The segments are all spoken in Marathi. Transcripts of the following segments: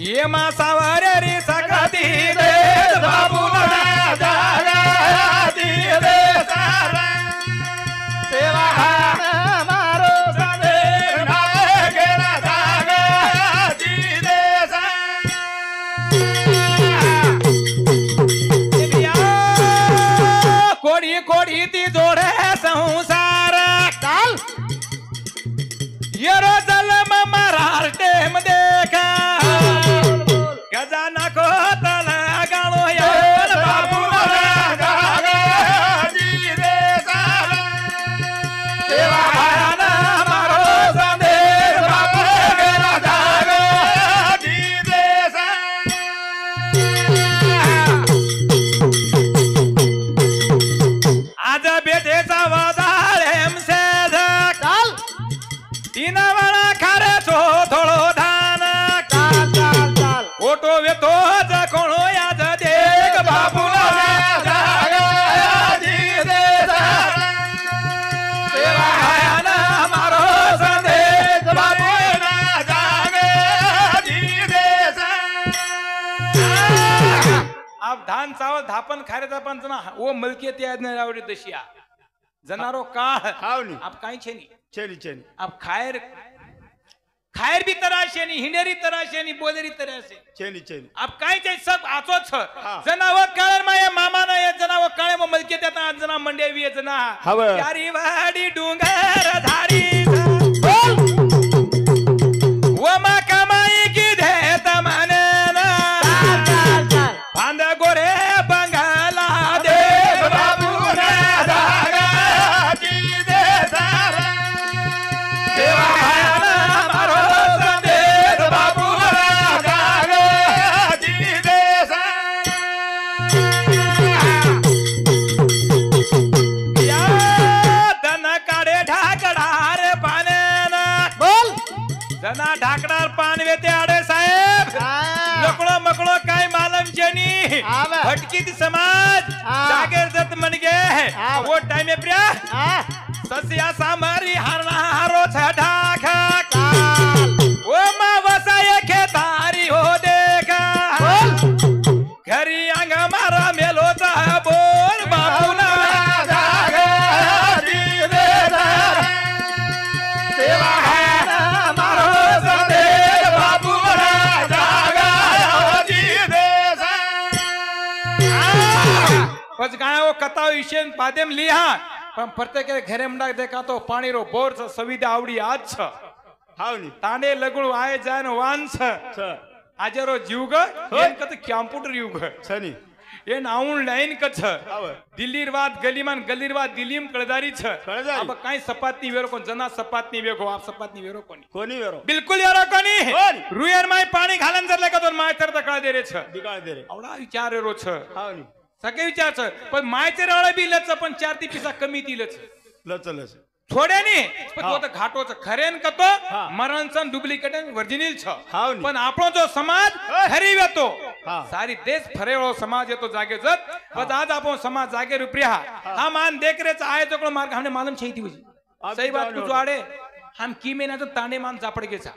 ये मासावर रे सकती दे बाबू ना जागती दे सारा सेवा मारो सदे नागेला जागती दे सारा कोडी कोडी ती जोडे संसार काल येरो जलम मरार टेम देखा गजाना को तला गालो यार बाबू ना जागती दे सारा सेवा ना मारो संदेश बाबू ना जागती दे सारा आज बेटेचा वादाळ हेमसे काल तीन वाळा खारे तो थोडो धान काल काल काल ओटो वेतो कोणो याद देख बाबू ना जागती दे सारा सेवा ना मारो संदेश बाबू ना जागती दे सारा अब धान चावल धापन खारेचा पण जना ओ मलकियत याद नाही आवडी दशिया जनारो का हावनी अब काई छेनी चली चली अब खायर खायर भी तरह से नहीं हिंडेरी तरह से नहीं बोलेरी तरह से चली चली अब काय चाहिए सब आचो छ जनावर काळर मा या मामा ना या जनावर काळे म मलके त्यात जना मंडे वी जना यारी वाडी डुंगर धारी वमा कमाई की देत माने ना बांधा गोरे बंगाला दे बाबू ना जागती दे सारा सेवा जना ढाकडार पान वेते आडे साहेब लकड़ो मकड़ो काय मालम जनी भटकी ती समाज जागेर जत मन गे वो टाइम में प्रिया ससिया सामरी हरना हारो छठा खा ओ मा वसाए खेतारी हो देखा घरी अंग मारा मेलो चा बोल बाबू ना जागती दे सेवा पच गाय वो कथा विषय पादेम लिहा पण प्रत्येक घरे मंडा देखा तो पाणी रो बोर सुविधा आवडी आज छ हावनी तांडे लगुळ आय जान वांस आजे रो जीवग एन कत कॉम्प्युटर युग छनी एन ऑनलाइन कछ दिल्लीरवाद गलीमान गलीरवाद दिल्लीम कळदारी छ अब काय सपातनी वेरो कोण जना सपातनी वेगो आप सपातनी वेरो कोणी कोणी वेरो बिलकुल यारो कोणी रुयर माय पाणी घालन जरले का दोन माय तर तकळा दे रे छ दिगाळ दे रे आवडा विचार रो छ हावनी सगळे विचार छ पण मायचे रळ बी लच पण 4 पिसा कमी दिलच लचलच थोडे नी पण तो घाटो छ खरेन कतो मरणसन डुप्लिकेट ओरिजिनल छ पण आपणो जो समाज खरी वेतो सारी देश फरेळो समाज येतो जागे जत पण आज आपण समाज जागे रुपरिया हा मान देख रे आए तो मार्ग हमने मालूम छई थी सही बात कुछ आड़े हम कीमे ना तो तांडे मान जापड़ गे छा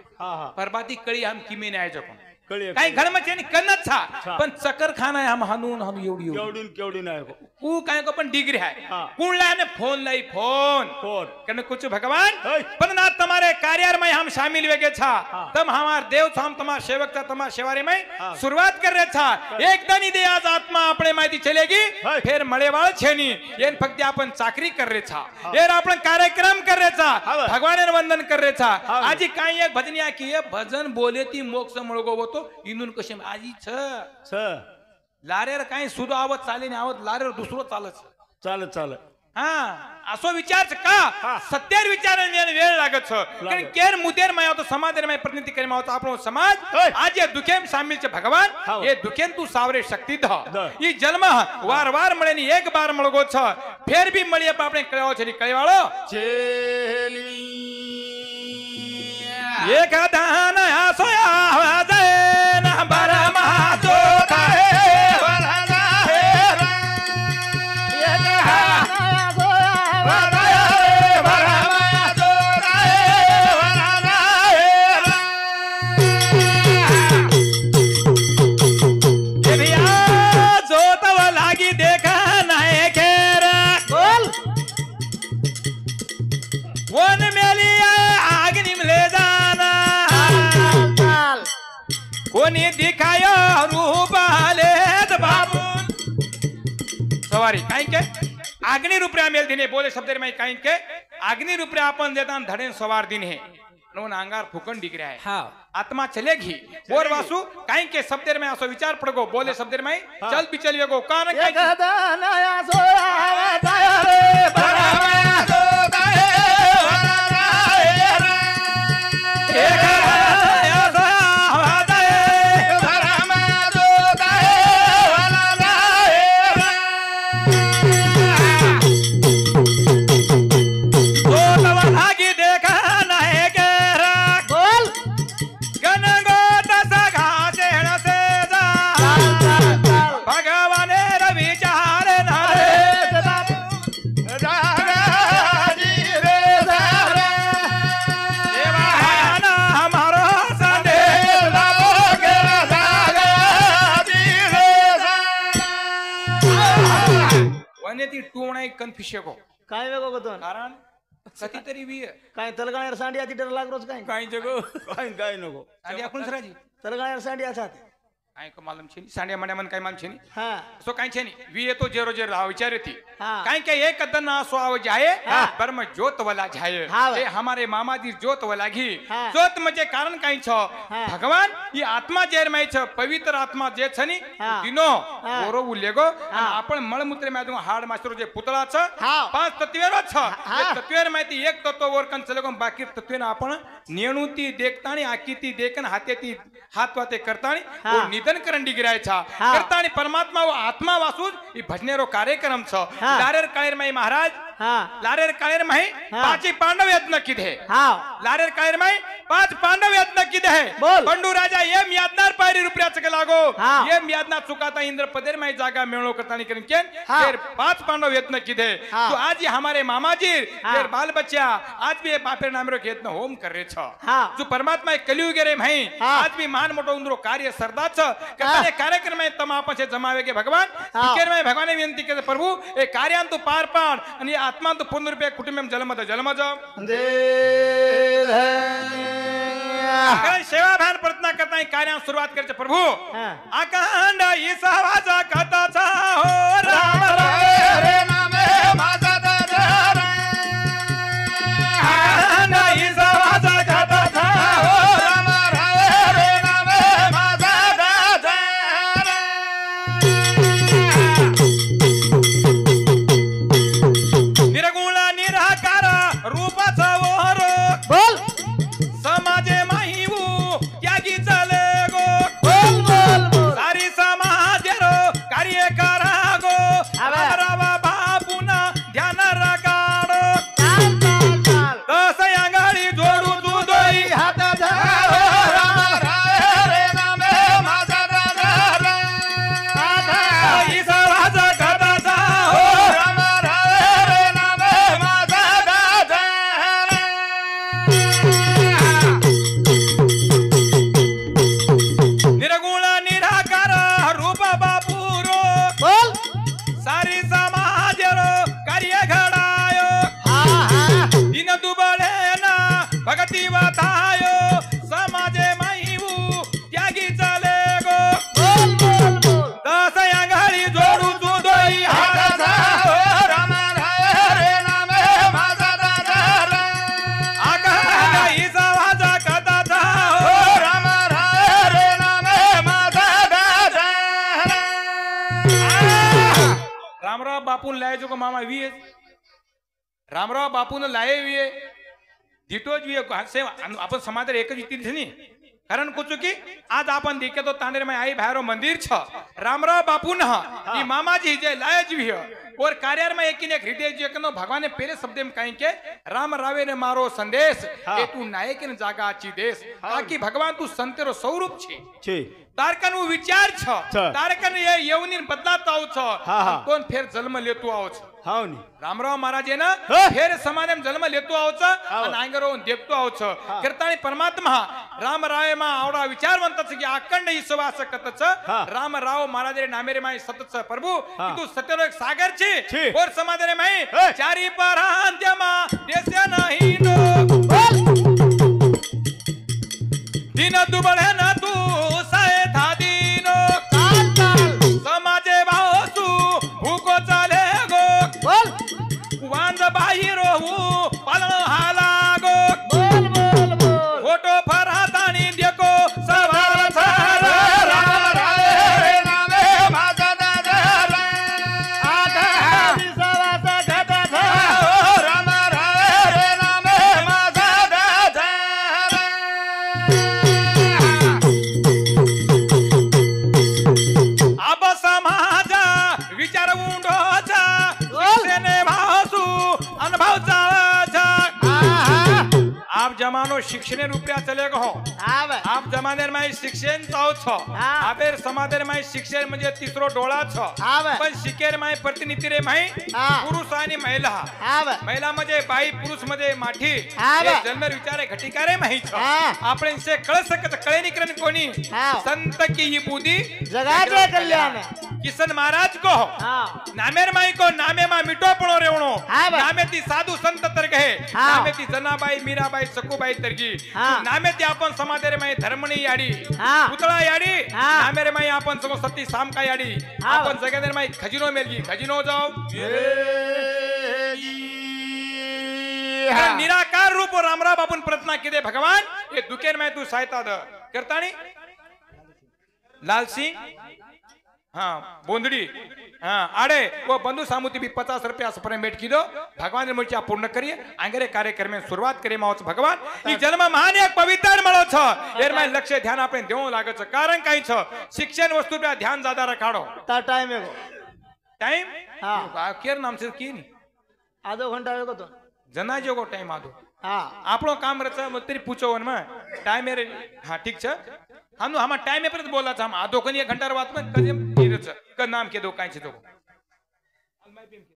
बर्बादी कड़ी हम कीमे ने आए जको काही घर में चेनी कन्नत छा पण चक्कर खाना है हम हनून हम एवढी केवडून आहे कू काय को पण डिग्री है कुणला ने फोन लाई फोन कने कुछ भगवान पण ना तुम्हारे कार्य में हम शामिल वेगे छा तम हमार देव हम तुम्हार सेवक था तुम्हार सेवारी में शुरुआत कर रहे छा एक दनी दे आज आत्मा अपने माहिती चलेगी फिर मळेवाळ छेनी येन फक्त आपण चाकरी कर रहे छा येर आपण कार्यक्रम कर रहे छा भगवान वंदन कर रहे छा आजी काही एक भजनिया की भजन बोले ती मोक्ष मळगो होतो इनून कशे आजी छ लारेर काही सुद्धा आवत चाले नाही आवत लारेर दुसरो चालच चालत हा असो विचार का सत्यर विचार वेळ लागत छ कारण केर मुदेर माया तो समाजर में प्रतिनिधि करे मावतो आपनो समाज आज ये दुखेम शामिल छ भगवान ये दुखेन तू सावरे शक्ति ध ई जन्म वार वार मळे नि एक बार मळगो छ फेर भी मळी आपणे कळावो छरी कळवाळो चेली एक दान आसोया जैन बरमा तो काहे वरना हे एक बरमा तो काहे वरना हे कोणी दिखायो रूप आले बाबू सवारी काही के अग्नि रुपया मेल दिने बोले शब्द में काही के अग्नि रुपया अपन देता धड़े सवार दिन है नोन अंगार फुकन दिख रहा है हाँ आत्मा चलेगी और वासु काही के शब्द में आसो विचार पड़गो बोले शब्द में चल भी चलिए गो कारण काय वेगो गतन कारण सती तरी वी काय तलगाण्यार सांडी आती डर लागरोच काय काही जगो काय नको आणि आपण सराजी तलगाण्यार सांडी आसात काय को मालूम छे सांडिया मंड्या मन काय मालूम छे हां सो काय छे वी ये तो जेरो जेर राव विचार थी हाँ। काय के एक कदन ना सो आव जाए हाँ। पर में जोत वाला जाए हाँ। ए हमारे मामा जी जोत वाला घी हाँ। जोत मजे कारण काय छो हाँ। भगवान ये आत्मा जेर में छ पवित्र आत्मा जे छनी हाँ। दिनो हाँ। ओरो उलेगो हाँ। आपण मळमूत्र में दो हाड मास्टर जे पुतळा छ हाँ। पांच तत्वेरो छ हाँ। तत्वेर माहिती एक तत्व वर कन चलेगो बाकी तत्वेन आपण नेणूती देखतानी आकीती देखन हातेती हात वाते करतानी हाँ। और निधन करन डिगराय छा हाँ। करतानी परमात्मा वो आत्मा वासुद ई भजनेरो कार्यक्रम छ हाँ। लारेर काळेर माई महाराज हाँ लारेर काळेर माई हाँ। पाची पांडव यत्न किधे हाँ लारेर काळेर माई पाच पांडव यत्न किधे है बोल। पंडू राजा येम यादनार पायरी रुपयाच के लागो हाँ। येम यादना चुकाता इंद्र पदेर माई जागा मेळो करतानी करिन केन हाँ। फिर पांच पांडव यत्न किधे हाँ। तो आज ये हमारे मामा जी हाँ। फिर बाल बच्चा आज भी ये बापेर नामरो के यत्न होम कर रे छ हाँ। जो परमात्मा कलियुग रे भाई हाँ। आज भी मान मोटो उंदरो कार्य सरदा छ करताने कार्यक्रम में तम आपन से जमावे के भगवान हाँ। टिकेर में भगवान ने विनंती के प्रभु ए कार्यान तो पार पाड आणि आत्मा तो पुनर पे कुटुंबम जलमद दे कारण सेवा भान प्रार्थना करता है कार्यान शुरुआत करते प्रभु हाँ। अखंड ईसा वाचा कथा चा हो राम रे नामे माझा दादा अखंड ईसा वाचा कथा चा हो राम रे नामे माझा दादा निर्गुण निराकार रूपाचा वरो बोल समाजे माहीवू त्यागी चले गो बोल बोल बोल सारी समाज रो कार्य करा गो अबे। रावा बापुना ध्यान रगाडो चाल चाल चाल दस अंगाळी जोडू तू दोई हात राम रे नामे माझा दादा ईसा वाचा कथाचा हो राम रे नामे माझा दादा निर्गुण निराकार रूप बापुरो बोल सारी समाज रो कार्य घडायो हाँ हाँ दिन दुबळे ना भगती वातायो समाजे माहीवू त्यागी चले गो बोल बोल बोल दस अंगाळी जोडू तू दोई हात राम रे नामे माझा दादा आकाश ईसा वाचा कथाचा हो राम रे नामे माझा दादा रामराव बापून लायचो का मामा वी रामराव बापून लाये वी दिटोज वी आपण समाज एकच इतिहास नाही कारण कुछ की आज आपण देखे तो तांडेर में आई भैरव मंदिर छ रामराव बापू न ई मामाजी जे लायज भी और कार्यार में एक हृदय जे कनो भगवान ने पहले शब्द में कहीं के राम रावे ने मारो संदेश के तू नायक ने जागा आची देश ताकि भगवान तू संतेरो स्वरूप छे तारकन वो विचार छ तारकन ये यवनीन बदलाता आव छ कोण फेर जन्म लेतो आव छ हाव नी रामराव महाराज है ना फेर समाने में जन्म लेतो आव छ आणि आंगरो देखतो आव छ कीर्तनी परमात्मा राम रावे मा आवडा विचारवंत छ की अखंड ईश्वास सकत छ राम राव महाराज रे नामे रे माई सतत छ प्रभु तू सत्यरो एक सागर छे और समाज रे माई चारी परांत्यमा देश नाही नो दिन दुबळे ना तू साय आप जमानो शिक्षण रुपया चले गो हा बे आप जमानेर में शिक्षण चाहो छो हा. आबेर समादेर में शिक्षण म्हणजे तिसरो डोळा छो हा बे पण शिकेर में प्रतिनिधी रे माही हा. पुरुष आणि महिला हा बे महिला म्हणजे बाई पुरुष मध्ये माठी हा बे. जन्मर विचारे घटिकारे माही छो हा. आपण से कळ सकत कळे निकरन कोणी हा. संत की ही बुद्धी जगाचे कल्याण किसन महाराज को हा नामेर माई को नामे मा मिटो पणो रेवणो हा बे. नामे ती साधू संत तर गहे हा. नामे ती जनाबाई मीराबाई सकुबाई तरगी हा. नामे ती आपण समादेर माई धर्मणी याडी हा. पुतळा याडी हा. नामेर माई आपण सगो सती सामका याडी हा. आपण जगदेर माई खजिनो मेलगी खजिनो जाओ निराकार रूप रामराव आपण प्रार्थना किदे भगवान ये दुकेर में तू सहायता द करतानी लाल सिंह हाँ बोंदड़ी हाँ आड़े वो बंधु सामुती भी 50 रुपया सपने मेट की दो भगवान ने मुझे पूर्ण करिए आंगरे कार्यक्रम में शुरुआत करिए मावच भगवान ई जन्म महान एक पवित्र मळो छ एर में लक्ष्य ध्यान आपने देवो लागे छ कारण काई छ शिक्षण वस्तु पे ध्यान ज्यादा रखाड़ो ता टाइम एगो टाइम हाँ. केर नाम से की नहीं आधो घंटा एगो तो जना जोगो टाइम आदो हा આપણો કામ રચા મતરી પૂછો વનમાં ટાઈમ એ હા ઠીક છે હાનું આમાં ટાઈમ એ પર બોલા છે આમ આધો કની 1 ઘંટાર વાત માં કજમ ઈ રચ ક નામ કે દો કાઈ છે તો